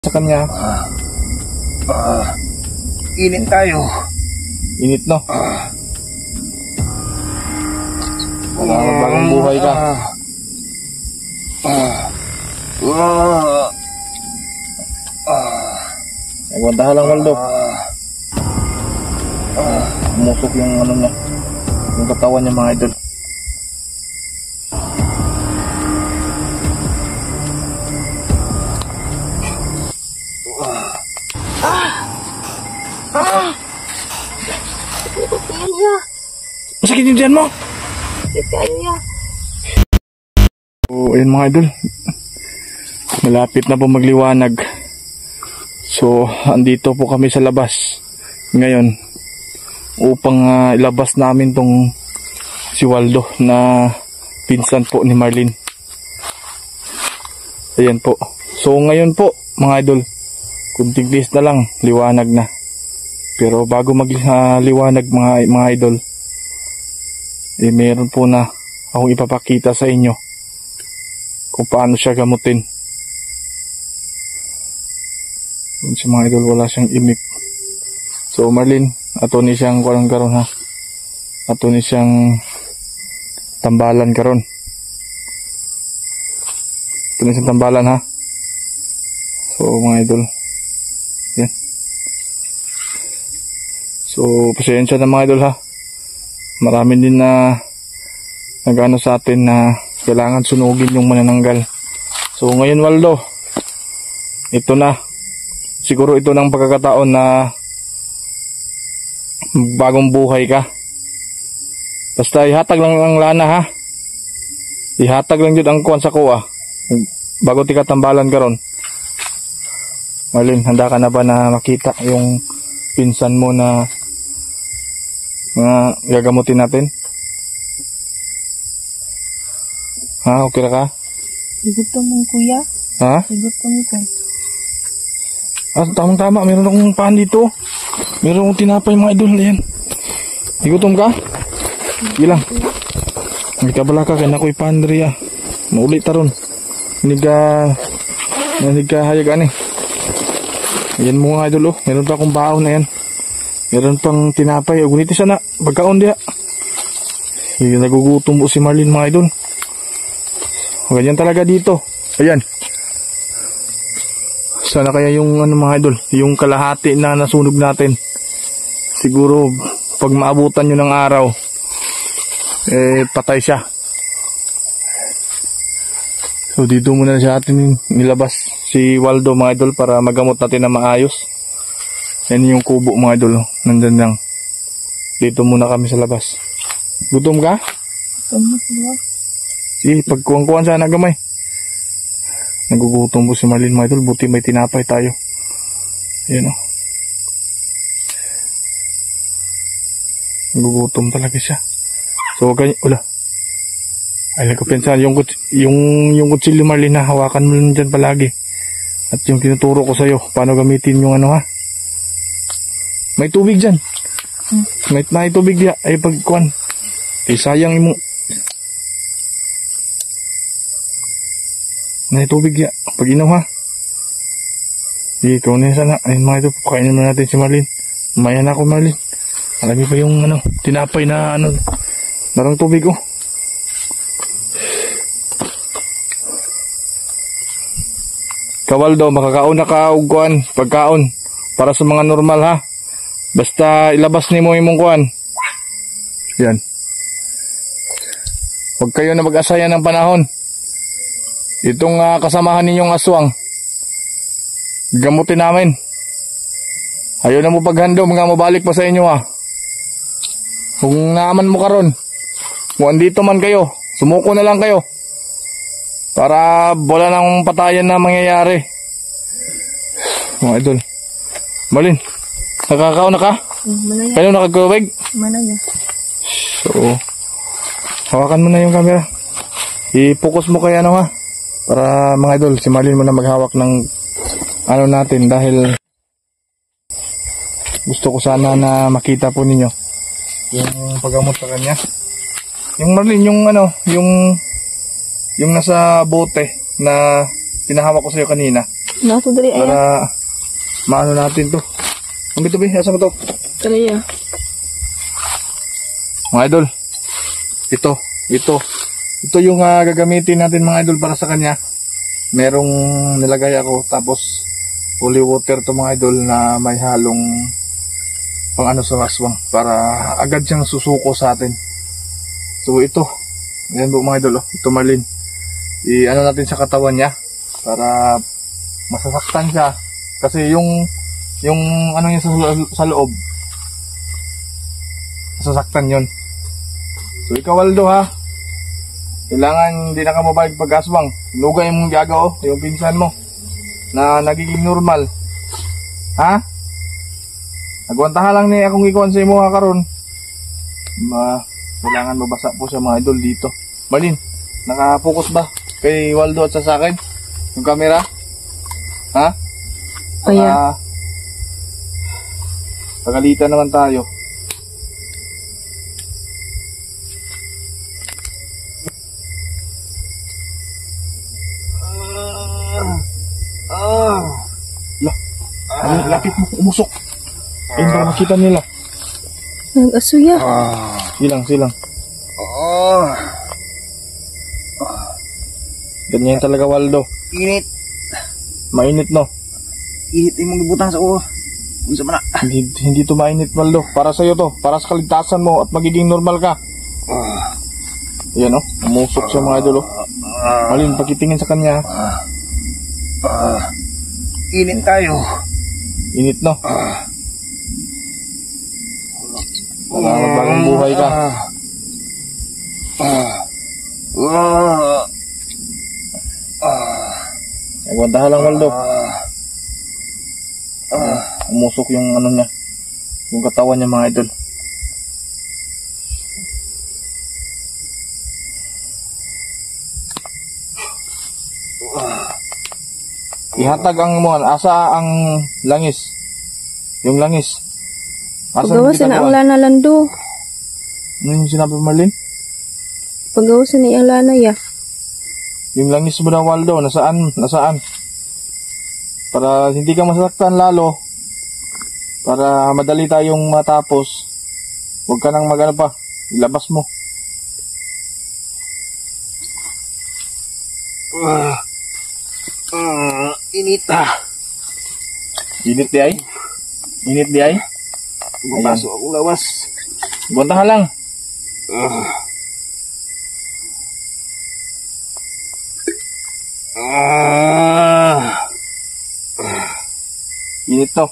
sa kanya. Inin tayo. Init, no? Bagong buhay ka. Nagwantahan lang, Waldo. Umusok yung ano niya, yung katawan niya, mga idol. Masakit yung dyan mo? So, ayun mga idol, malapit na po magliwanag. So, andito po kami sa labas ngayon upang ilabas namin tong si Waldo na pinsan po ni Marlene. Ayan po. So, ngayon po mga idol, kunting days na lang, liwanag na. Pero bago magliwanag mga idol, meron po na akong ipapakita sa inyo kung paano siya gamutin. Kung si mga idol wala siyang imik. So Marlene, ato ni siyang karon ha. Ato ni siyang tambalan karon. Ato ni siyang tambalan ha. So mga idol, yan. So pasensya na mga idol ha. Marami din na nagano sa atin na kailangan sunugin yung manananggal. So ngayon Waldo, ito na. Siguro ito ng pagkakataon na bagong buhay ka. Basta ihatag lang ang lana ha. Ihatag lang yun ang kuwan sa kuwa. Bago tika tambalan karon. Marlene, handa ka na ba na makita yung pinsan mo na mga gagamutin natin? Ha, okay na ka? Igutom mo kuya. Ha? Igutom ko. Tamang-tama, meron akong paan dito. Meron akong tinapay mga idol. Ayan. Igutom ka? Ilang? Hindi ka bala ka, kaya ako'y paan rin ah. Maulit taron. Hindi ka hayagan eh. Ayan mo mga idol oh. Meron pa akong baon na yan. Meron pang tinapay. Guniti sana. Pagkaon diya. Nagugutom po si Marlene mga idol. Ganyan talaga dito. Ayan. Sana kaya yung ano mga idol, yung kalahati na nasunog natin. Siguro pag maabutan nyo ng araw, patay siya. So dito muna sa atin nilabas si Waldo mga idol para magamot natin na maayos. Yan yung kubo mga idol, nandun lang. Dito muna kami sa labas. Gutom ka? Gutom kuya. Sige, pagkuhan-kuhan sana gamay. Nagugutom po si Marlene mga idol, buti may tinapay tayo. Ayan o. Nagugutom talaga siya. So ganyan, wala. Ay, nagkapensan, yung kutsilyo Marlene na hawakan mo lang dyan palagi. At yung tinuturo ko sa'yo, paano gamitin yung ano ha. May tubig dyan. May tubig diya. Ay pagkuhan. Sayang mo. May tubig ya. Pag inom ha. Sige, ikaw na sana. Ayun mga ito, pakainin mo natin si Marlene. Maya na ako Marlene. Alagi pa yung ano, tinapay na ano, narang tubig oh. Kawaldo, makakaon na ka og kuan, pagkaon. Para sa mga normal ha. Basta ilabas ni mo imong kuan. Yan. Huwag kayo na mag-asaya ng panahon. Itong kasamahan ninyong aswang, gamutin namin. Ayaw na mo paghandom, nga mabalik pa sa inyo ha. Kung naaman mo karon, kung andito man kayo, sumuko na lang kayo. Para wala nang patayan na mangyayari. Mga idol. Marlene, nakakaon na ka? Manaya. Kayo nakagawig? Manaya. So, hawakan mo na yung camera. I-focus mo kay ano ha. Para mga idol, si Marlene mo na maghawak ng ano natin dahil gusto ko sana na makita po ninyo yung paggamot sa kanya. Yung Marlene, yung ano, yung nasa bote na pinahawak ko sa iyo kanina. Nato dali aya. Para maano natin to. Ang bito, asa mo to? Kaya. Mga idol, ito yung gagamitin natin mga idol para sa kanya. Merong nilagay ako, tapos holy water to mga idol na may halong pang ano sa aswang para agad siyang susuko sa atin. So ito, yan po mga idol, ito Marlin. I-ano natin sa katawan niya para masasaktan siya. Kasi yung ano niya sa loob, masasaktan yun. So ikaw Waldo ha, kailangan hindi na ka mabalik pag-aswang. Lugay mong gagaw, yung pinsan mo na nagiging normal. Ha? Nagwantahan lang ni akong ikuan sa imo ha karon. Kailangan mabasa po siya mga idol dito. Marlin, naka-focus ba kay Waldo at sa akin? Yung camera? Ha? Aya. Pagalitan naman tayo. Lapit mo, umusok. Ayun para makita nila. Nag-asuya. Silang. Ganyan talaga Waldo. Init. Mainit no. Init yung mga butang sa ulo. Unsa man na. Hindi to mainit Waldo. Para sa'yo to. Para sa kaligtasan mo at magiging normal ka. Yan oh. Umusok siya mga idol oh. Malin, pagkitingin sa kanya. Init tayo. Init no. Bagong buhay ka. Nagwantahan lang Waldo. Umusok yung ano niya, yung katawan niya mga idol. Ihatag ang mo, asa ang langis. Yung langis. Pagawasan na ang lana lando. Ano yung sinabi mo Marlin? Pagawasan na ang lana ya. Yung langis mo na Waldo, nasaan? Para hindi ka masaktan lalo. Para madali tayong matapos. Huwag ka nang magano pa. Ilabas mo. Init. Init di ay? Init di ay? Mapasok akong lawas. Buntahan lang. Init to.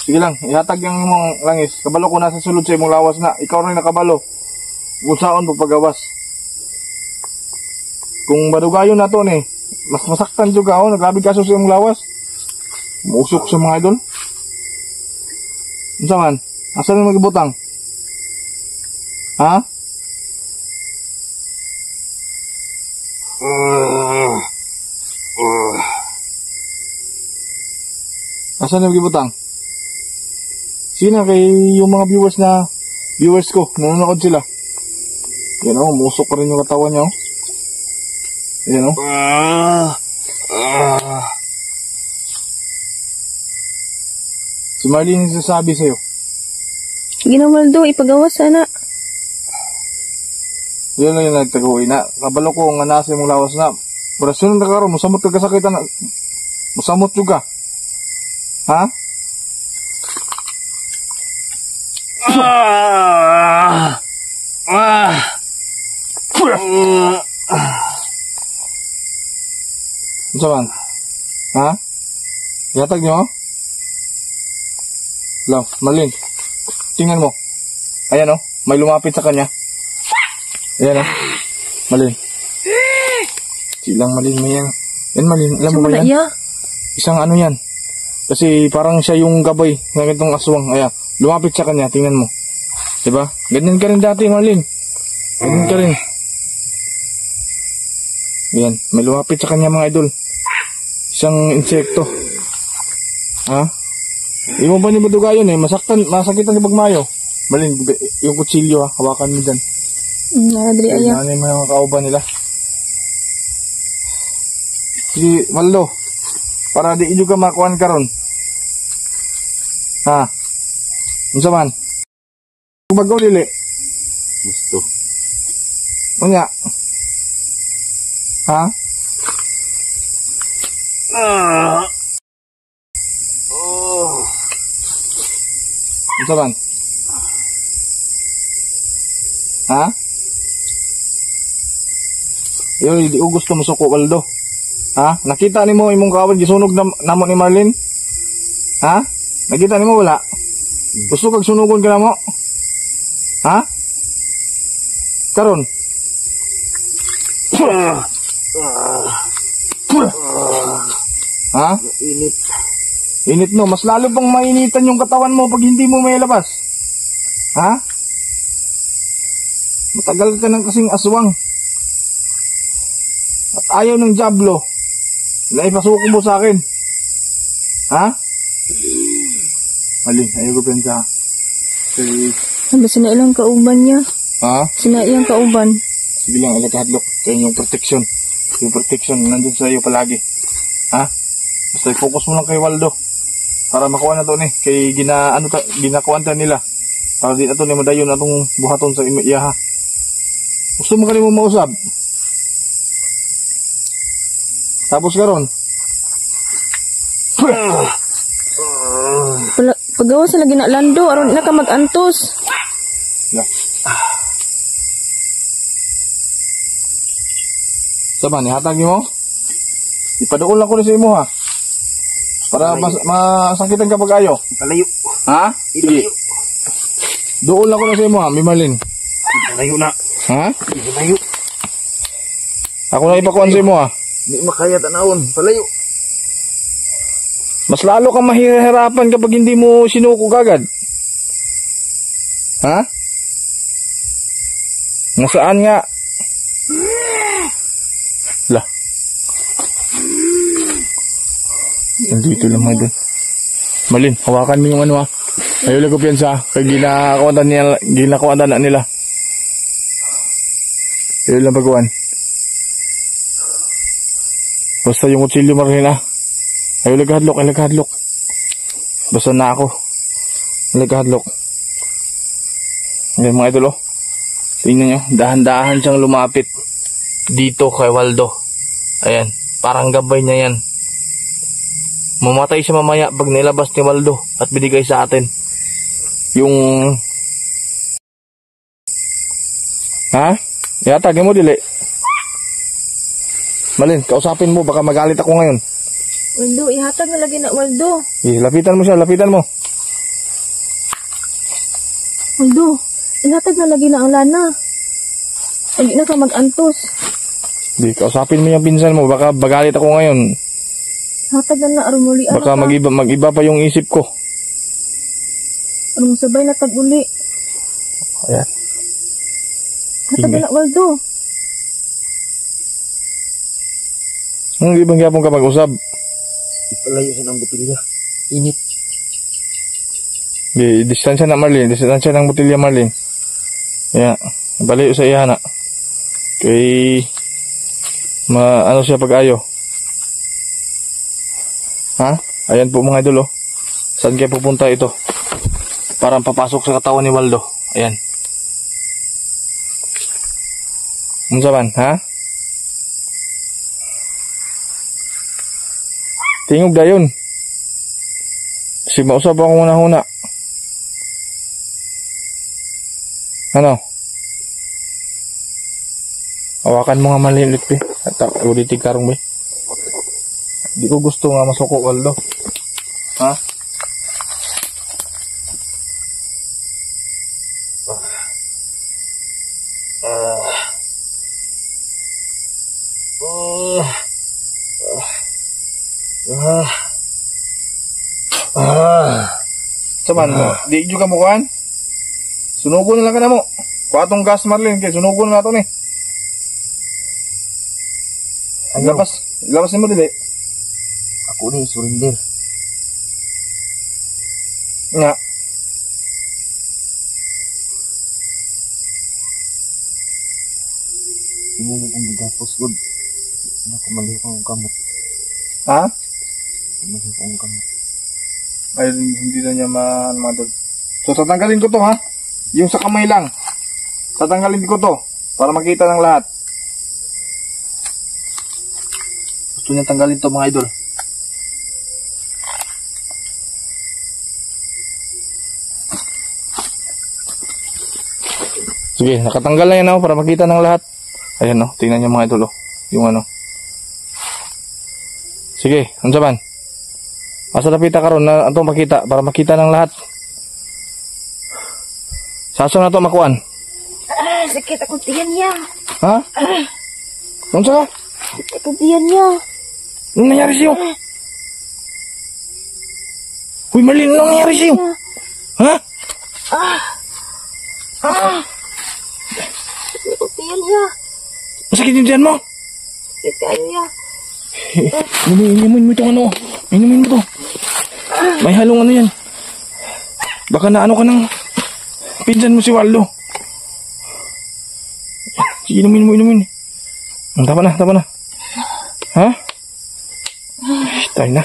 Sige lang, ihatag yung mong langis. Kabalo ko nasa sulod sa imong lawas na. Ikaw rin nakabalo. Kung saan po pagawas. Kung madugayon na to ni, mas masaktan juga oh, naglabi kaso sa imong lawas. Musok sa mga idol. Unsa man? Asa na magibutang? Ha? Asa na magibutang? Sino kay yung mga viewers ko, nanonood sila. Yan o, musok pa rin yung katawan niya o. Yan o. Si Marlene yung sasabi sa'yo. Ginawaldo, ipagawas sana. Yan lang yung nagtaguwi na. Kabalo ko nga nasa mong lawas na. Para sunod na karoon, musamot ka kasakitan na. Musamot juga. Ha? Ano man? Ha? Yatag nyo? Lang, Marlene. Tingnan mo. Ayan o, may lumapit sa kanya. Ayan o. Marlene. Silang Marlene, may yan. Yan Marlene, alam mo ba yan? Iya? Isang ano yan. Kasi parang siya yung gabay ng itong aswang. Ayan, lumapit sa kanya, tingnan mo. Diba? Ganyan ka rin dati Marlene. Ganyan ka rin. Ayan, may lumapit sa kanya mga idol. Isang insekto. Ha? Imo ba ni madugayon eh, masakitan ni pagmayo. Marlene, yung kutsilyo ha, hawakan mo dyan. Nadali aya. Ano yung mga kauban nila? Si Waldo, Para di inyo ka makuhan karon. Ha? Unsa man? Bago dili. Gusto. Unya. Ha? Unsa man? Ha? Yo, di ko gusto mo suko, Waldo. Ha? Nakita nimo imong kawad gisunog namo ni Marlene? Ha? Nakita nimo wala? Gusto kag sunugon ka namo? Ha? Karon. Ha? Init. Init no, mas lalo pang mainitan yung katawan mo pag hindi mo may labas. Ha? Matagal ka ng kasing aswang. At ayaw ng jablo. Naipasuko mo sa akin. Ha? Mali, ayaw ko pensa. Ano sina ilang kauban niya? Ha? Sina iyang kauban. Sige lang, alagahadlok. Kaya yung protection. Yung protection nandun sa iyo palagi. Ha? Basta i-focus mo lang kay Waldo. Para makuha na to ni. Kay ginakuanta nila. Para di na to ni madayon na tong buhaton sa iyaha. Gusto mo kanimo mausab? Tapos karon. Pagawa sa lagi na lando, aron na ka mag-antos. Yeah. Saban, ihatag mo? Ipaduol lang ko na sa imo ha. Para masakitan ka pag-ayo. Palayo. Ha? Palayo. Duol lang ko na sa imo ha, Mimarlin. Palayo na. Ha? Palayo. Ako na ipakuan sa imo ha. Di makaya tanawon. Palayo. Mas lalo kang mahihirapan kapag hindi mo sinuko kagad. Ha? Nasaan nga? Lah. Nandito lang mga doon. Malin, hawakan mo yung ano ha. Ayaw lang ko piyansa. Kaya ginakuwatan na nila. Ayaw lang baguan. Basta yung kutsilyo Marlene ha. Ayaw laghadlok. Basta na ako. Laghadlok. Ayan mga idol oh. Tingnan nyo, dahan-dahan siyang lumapit dito kay Waldo. Ayan, parang gabay niya yan. Mamatay siya mamaya pag nilabas ni Waldo at binigay sa atin. Yung... Ha? Ihatagin mo dili. Malin, kausapin mo, baka magalit ako ngayon. Waldo, ihatag na lagi na Waldo. Lapitan mo siya, lapitan mo. Waldo, ihatag na lagi na ang lana. Hindi na ka mag-antos. Di, kausapin mo yung pinsan mo, baka magalit ako ngayon. Hatag na na aron muli. Baka mag-iba pa yung isip ko. Aron sabay na tag-uli. Ayan. Hatag na na Waldo. Hindi bang yapon ka mag-usap? Palayo sa ng botilya. Init. Di, distansya na Marlene, distansya ng botilya Marlene. Ayan, baliw sa iya na. Kay, ano siya pag-ayo. Ha? Ayan po mga idol oh. Saan kaya pupunta ito? Parang papasok sa katawan ni Waldo. Ayan. Unsa man, ha? Tingog dayon. Si mausap ako muna-huna. Ano? Hawakan mo nga malilit pe. At ulitig karong be. Di ko gusto nga masuko Waldo. Ha? Saban mo, di juga mo kuhan? Sunugo na lang ka na mo. Kuatong gas Marlene, kaya sunugo na nato ni. Labas mo dili. Ako ni surrender. Nga. Imo mo kong gigapos, God. Ano ko maliw kang kamot. Ha? Ay, hindi na niya mga idol. So, tatanggalin ko to ha. Yung sa kamay lang. Tatanggalin ko to. Para makita ng lahat. Gusto niya tanggalin to mga idol. Sige, nakatanggal na yan ako para makita ng lahat. Ayan o, tingnan niyo mga idol o. Yung ano. Sige, ano saban? Asa napita ka ron na ito makita para makita ng lahat. Saso na ito makuan. Sakit ako tiyan niya. Ha? Ano sa ka? Sakit ako tiyan niya. Anong nangyari sa'yo? Uy, Marlene, anong nangyari sa'yo? Ha? Sakit ako tiyan niya. Masakit yung tiyan mo? Sakit kayo niya. Inumin mo itong ano. Inumin mo to. May halong ano yan. Baka na ano ka ng pinsan mo si Waldo. Sige, inumin mo, inumin. Tama na. Ha? Tayo na.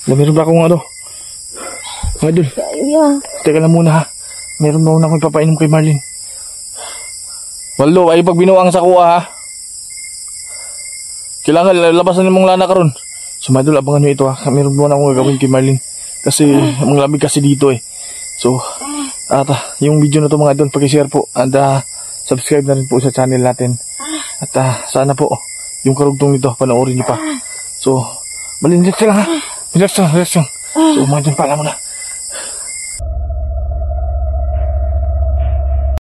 Meron ba akong ano? Mga idol. Kayo niya. Teka lang muna ha. Meron ba akong ipapainom kay Marlene? Waldo, ay pag binuang sa kuha ha. Kailangan labasan mong lana ka ron. So mga idol, abangan nyo ito ha. Meron ba akong gagawin kay Marlene? Kasi ang lamig kasi dito eh. So, yung video na to mga idol, pag-share po. And subscribe na rin po sa channel natin. At sana po, yung karugtong nito, panoorin nyo pa. So, relax lang ha. Relax lang. So mga idol, paalam mo na.